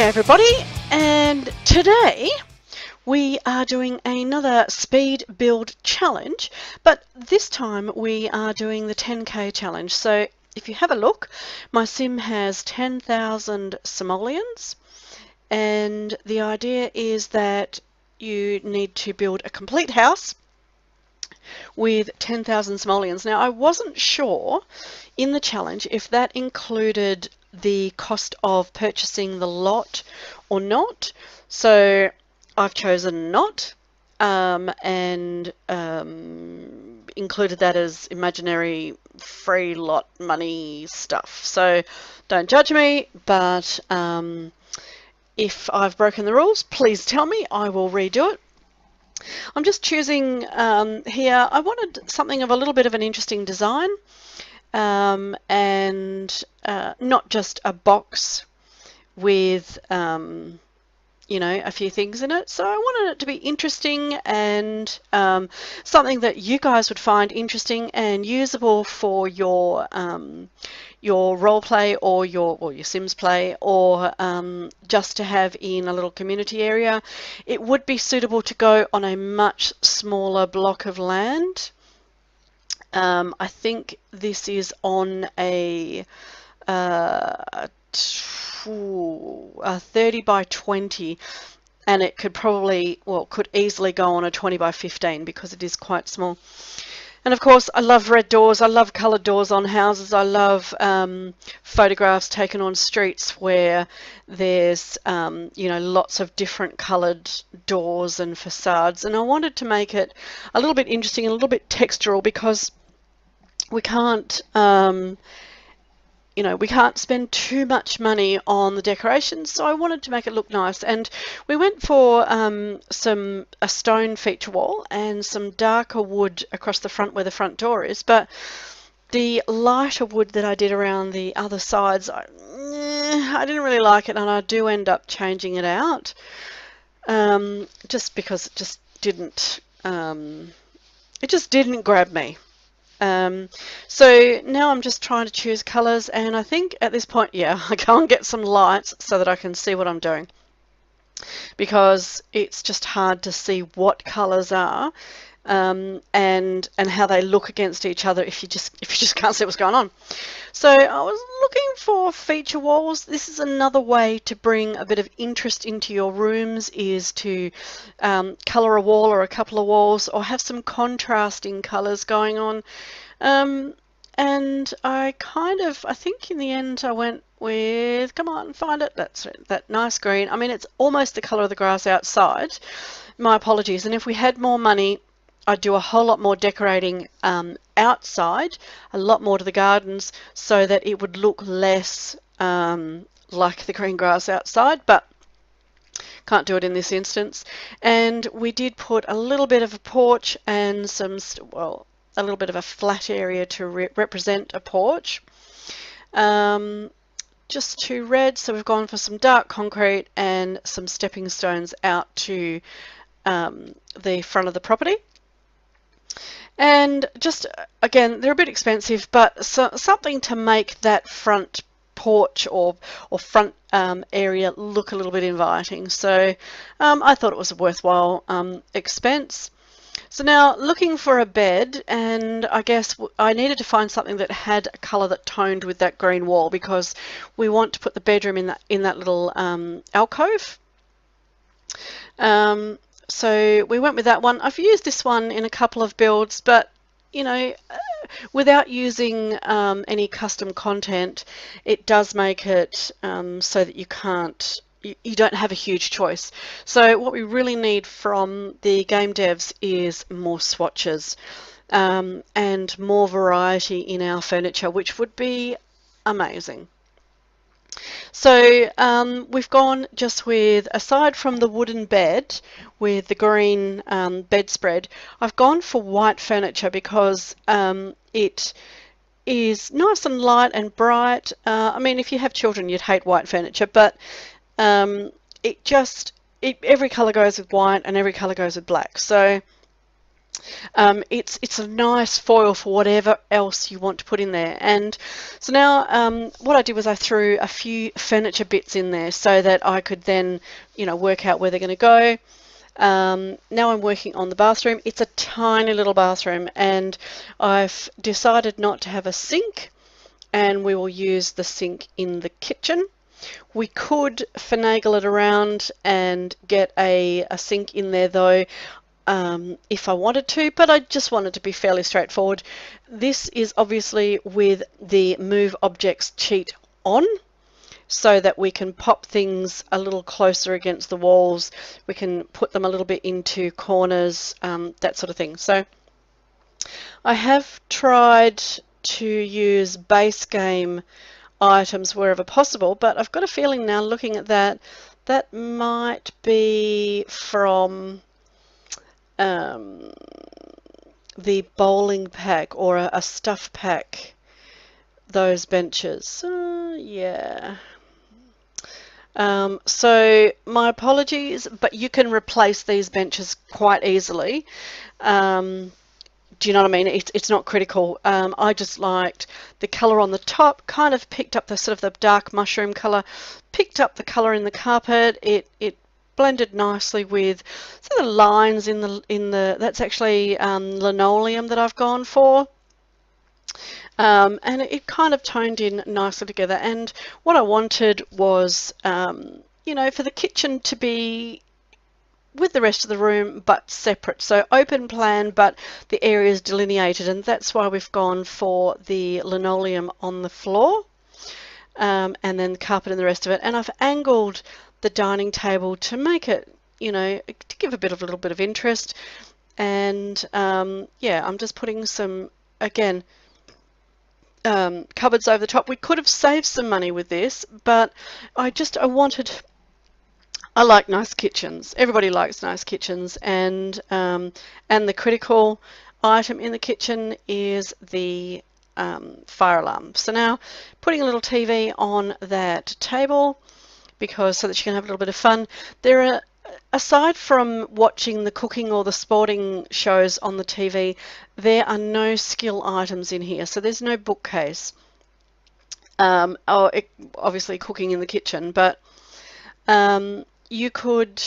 Everybody, and today we are doing another speed build challenge, but this time we are doing the 10k challenge. So if you have a look, my sim has 10,000 simoleons, and the idea is that you need to build a complete house with 10,000 simoleons. Now, I wasn't sure in the challenge if that included the cost of purchasing the lot or not, so I've chosen not, and included that as imaginary free lot money stuff. So don't judge me, but if I've broken the rules, please tell me. I will redo it. I'm just choosing here, I wanted something of a little bit of an interesting design, and not just a box with you know, a few things in it. So I wanted it to be interesting and something that you guys would find interesting and usable for your role play or your Sims play, or just to have in a little community area. It would be suitable to go on a much smaller block of land. I think this is on a 30 by 20, and it could probably, well, could easily go on a 20 by 15 because it is quite small. And of course, I love red doors. I love coloured doors on houses. I love photographs taken on streets where there's you know, lots of different coloured doors and facades. And I wanted to make it a little bit interesting and a little bit textural, because we can't you know, we can't spend too much money on the decorations, so I wanted to make it look nice. And we went for a stone feature wall and some darker wood across the front where the front door is, but the lighter wood that I did around the other sides, I didn't really like it, and I do end up changing it out, just because it just didn't grab me. So now I'm just trying to choose colours, and I think at this point, yeah, I can't get some lights so that I can see what I'm doing, because it's just hard to see what colours are and how they look against each other if you just can't see what's going on. So I was looking for feature walls. This is another way to bring a bit of interest into your rooms, is to colour a wall or a couple of walls, or have some contrasting colours going on. And I think in the end I went with, come on, find it, that's it, that nice green. I mean, it's almost the colour of the grass outside. My apologies. And if we had more money, I'd do a whole lot more decorating outside, a lot more to the gardens, so that it would look less like the green grass outside, but can't do it in this instance. And we did put a little bit of a porch and a little bit of a flat area to represent a porch. Just two red, so we've gone for some dark concrete and some stepping stones out to the front of the property. And just, again, they're a bit expensive, but something to make that front porch or front area look a little bit inviting. So I thought it was a worthwhile expense. So now looking for a bed, and I guess I needed to find something that had a colour that toned with that green wall, because we want to put the bedroom in that little alcove. So we went with that one. I've used this one in a couple of builds, but you know, without using any custom content, it does make it so that you don't have a huge choice. So what we really need from the game devs is more swatches and more variety in our furniture, which would be amazing. So we've gone just with, aside from the wooden bed with the green bedspread, I've gone for white furniture because it is nice and light and bright. I mean, if you have children, you'd hate white furniture, but every colour goes with white and every colour goes with black. So It's a nice foil for whatever else you want to put in there. And so now what I did was I threw a few furniture bits in there so that I could then, you know, work out where they're going to go. Now I'm working on the bathroom. It's a tiny little bathroom, and I've decided not to have a sink, and we will use the sink in the kitchen. We could finagle it around and get a sink in there though, if I wanted to, but I just wanted to be fairly straightforward. This is obviously with the move objects cheat on, so that we can pop things a little closer against the walls. We can put them a little bit into corners, that sort of thing. So I have tried to use base game items wherever possible, but I've got a feeling now, looking at that, that might be from the bowling pack or a stuff pack, those benches. Yeah. So my apologies, but you can replace these benches quite easily. Do you know what I mean? It's not critical. I just liked the colour on the top, kind of picked up the sort of the dark mushroom colour, picked up the colour in the carpet. It blended nicely with sort of the lines in the that's actually linoleum that I've gone for. And it kind of toned in nicely together. And what I wanted was, you know, for the kitchen to be with the rest of the room but separate. So open plan, but the area is delineated, and that's why we've gone for the linoleum on the floor, and then carpet and the rest of it. And I've angled the dining table to make it, you know, to give a little bit of interest. And yeah, I'm just putting some, again, cupboards over the top. We could have saved some money with this, but I like nice kitchens. Everybody likes nice kitchens, and the critical item in the kitchen is the fire alarm. So now putting a little TV on that table, because so that you can have a little bit of fun. There are, aside from watching the cooking or the sporting shows on the TV, there are no skill items in here. So there's no bookcase. Obviously cooking in the kitchen, but you could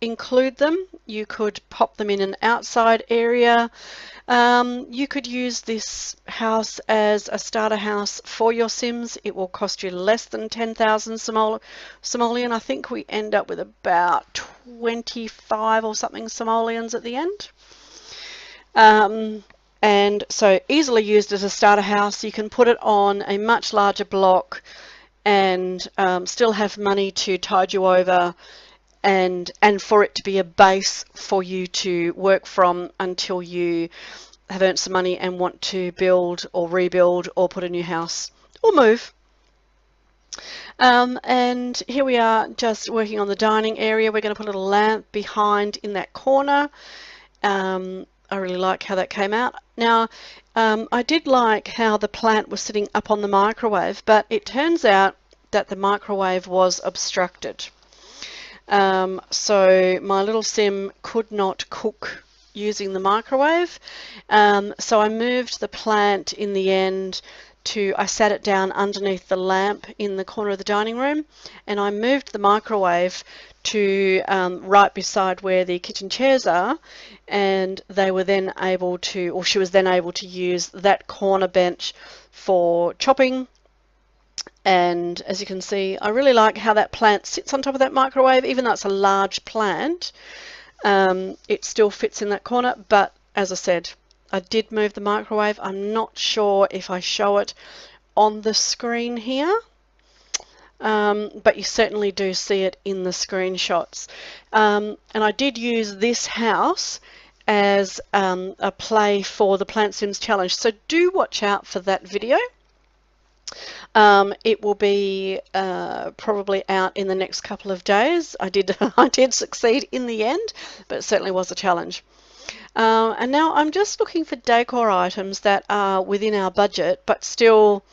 include them. You could pop them in an outside area. You could use this house as a starter house for your Sims. It will cost you less than 10,000 Simoleon. I think we end up with about 25 or something Simoleons at the end. And so easily used as a starter house. You can put it on a much larger block and still have money to tide you over, and for it to be a base for you to work from until you have earned some money and want to build or rebuild or put a new house or move. And here we are, just working on the dining area. We're going to put a little lamp behind in that corner. I really like how that came out. Now, I did like how the plant was sitting up on the microwave, but it turns out that the microwave was obstructed. So my little sim could not cook using the microwave. So I moved the plant in the end I sat it down underneath the lamp in the corner of the dining room, and I moved the microwave to right beside where the kitchen chairs are, and they were then able to, or she was then able to use that corner bench for chopping. And as you can see, I really like how that plant sits on top of that microwave. Even though it's a large plant, it still fits in that corner. But as I said, I did move the microwave. I'm not sure if I show it on the screen here, but you certainly do see it in the screenshots. And I did use this house as a play for the Plant Sims Challenge, so do watch out for that video. It will be probably out in the next couple of days. I did succeed in the end, but it certainly was a challenge. And now I'm just looking for decor items that are within our budget, but still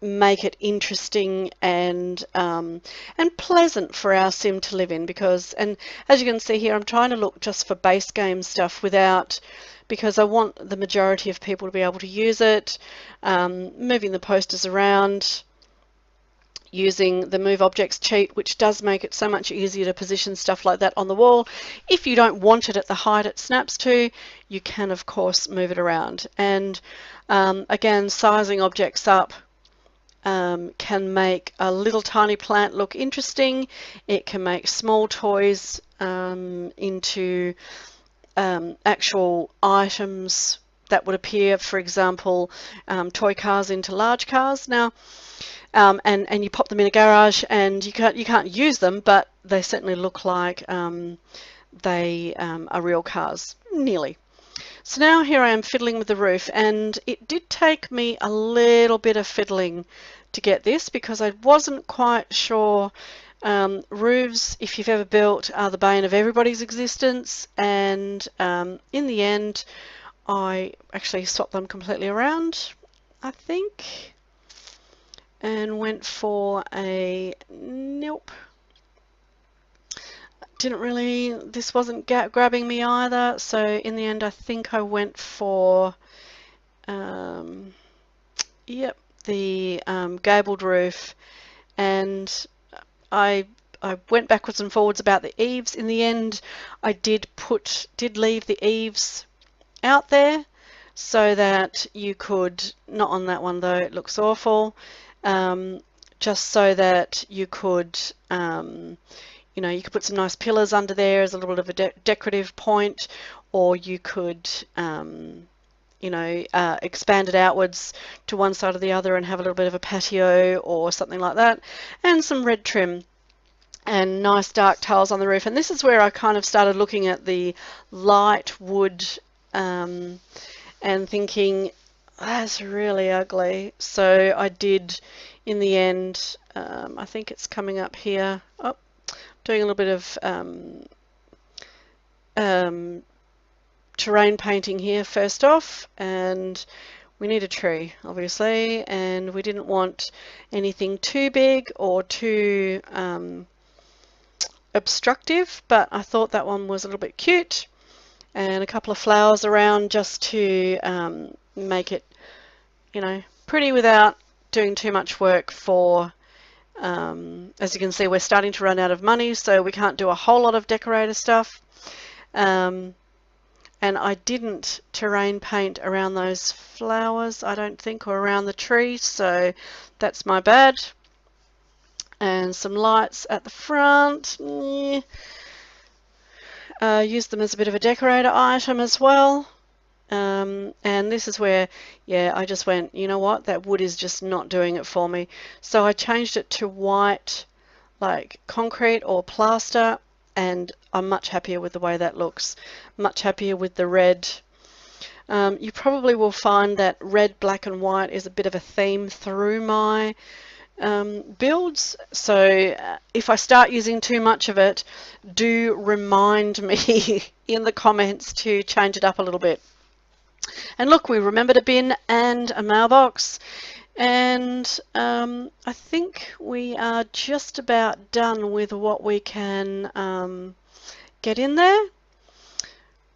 make it interesting and pleasant for our sim to live in, because, and as you can see here, I'm trying to look just for base game stuff because I want the majority of people to be able to use it, moving the posters around, using the move objects cheat, which does make it so much easier to position stuff like that on the wall. If you don't want it at the height it snaps to, you can of course move it around. And again, sizing objects up can make a little tiny plant look interesting. It can make small toys into actual items that would appear, for example, toy cars into large cars. Now, and you pop them in a garage, and you can't use them, but they certainly look like they are real cars, nearly. So now here I am fiddling with the roof, and it did take me a little bit of fiddling to get this, because I wasn't quite sure. Roofs, if you've ever built, are the bane of everybody's existence, and in the end I actually swapped them completely around, I think, and went for a nope. Didn't really, this wasn't grabbing me either, so in the end I think I went for yep, the gabled roof, and I went backwards and forwards about the eaves. In the end I did leave the eaves out there so that you could, not on that one though, it looks awful, just so that you could you know, you could put some nice pillars under there as a little bit of a decorative point, or you could you know, expand it outwards to one side or the other and have a little bit of a patio or something like that, and some red trim and nice dark tiles on the roof. And this is where I kind of started looking at the light wood and thinking, that's really ugly. So I did, in the end, I think it's coming up here, doing a little bit of terrain painting here first off, and we need a tree obviously, and we didn't want anything too big or too obstructive, but I thought that one was a little bit cute, and a couple of flowers around just to make it, you know, pretty without doing too much work for as you can see, we're starting to run out of money, so we can't do a whole lot of decorator stuff. And I didn't terrain paint around those flowers, I don't think, or around the tree, so that's my bad. And some lights at the front. Use them as a bit of a decorator item as well. And this is where, yeah, I just went, you know what, that wood is just not doing it for me. So I changed it to white, like concrete or plaster, and I'm much happier with the way that looks, much happier with the red. You probably will find that red, black and white is a bit of a theme through my builds, so if I start using too much of it, do remind me in the comments to change it up a little bit. And look, we remembered a bin and a mailbox, and I think we are just about done with what we can get in there.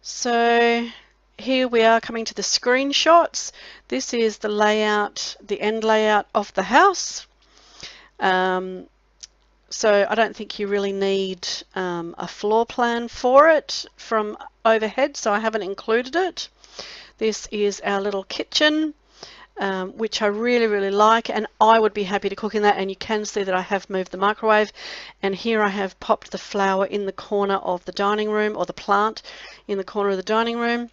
So here we are coming to the screenshots. This is the layout, the end layout of the house. So I don't think you really need a floor plan for it from overhead, so I haven't included it. This is our little kitchen, which I really like, and I would be happy to cook in that. And you can see that I have moved the microwave, and here I have popped the flower in the corner of the dining room, or the plant in the corner of the dining room.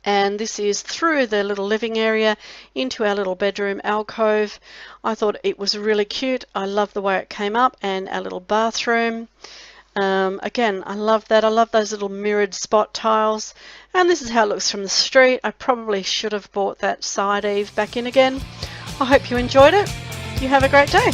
And this is through the little living area into our little bedroom alcove. I thought it was really cute. I love the way it came up, and our little bathroom. Again, I love that. I love those little mirrored spot tiles. And this is how it looks from the street. I probably should have brought that side eave back in again. I hope you enjoyed it. You have a great day.